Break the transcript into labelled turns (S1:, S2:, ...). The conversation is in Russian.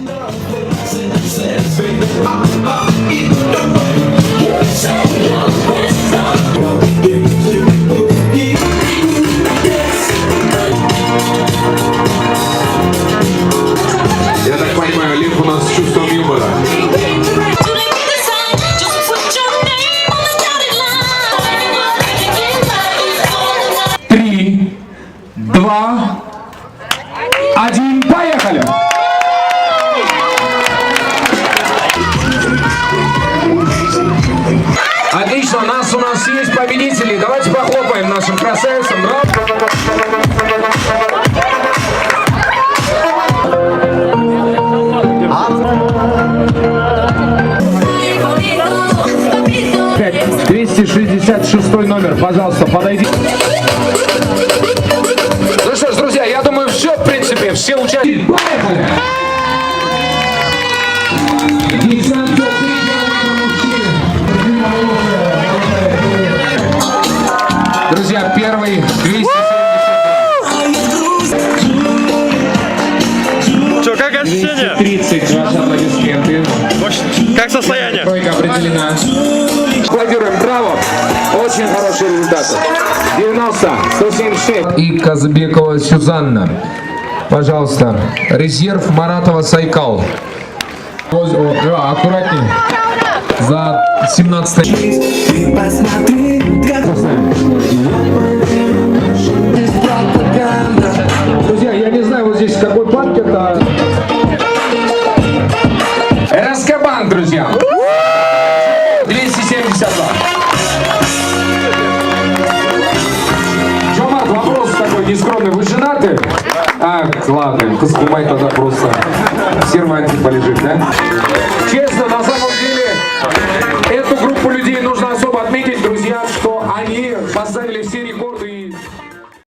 S1: Я так понимаю, Лев у нас с чувством юмора.
S2: Три, два, один, поехали! Отлично, у нас есть победители. Давайте похлопаем нашим красавицам. Пять, 266 номер, пожалуйста, подойди. Ну что ж, друзья, я думаю, все, в принципе, все участники. Поехали! Друзья, первый 270.
S3: Че, как ощущения?
S2: 230, ваши аплодисменты.
S3: Как состояние?
S2: Тройка определена. Аплодируем, браво! Очень хорошие результаты. 90, 176. И Казбекова Сюзанна. Пожалуйста. Резерв Маратова Сайкал. Аккуратнее. За 17. Друзья, я не знаю, вот здесь какой банк это. Раскабан, друзья. 272. Джомат, вопрос такой нескромный. Вы женаты? А, ладно, Каскумай тогда просто сервантин.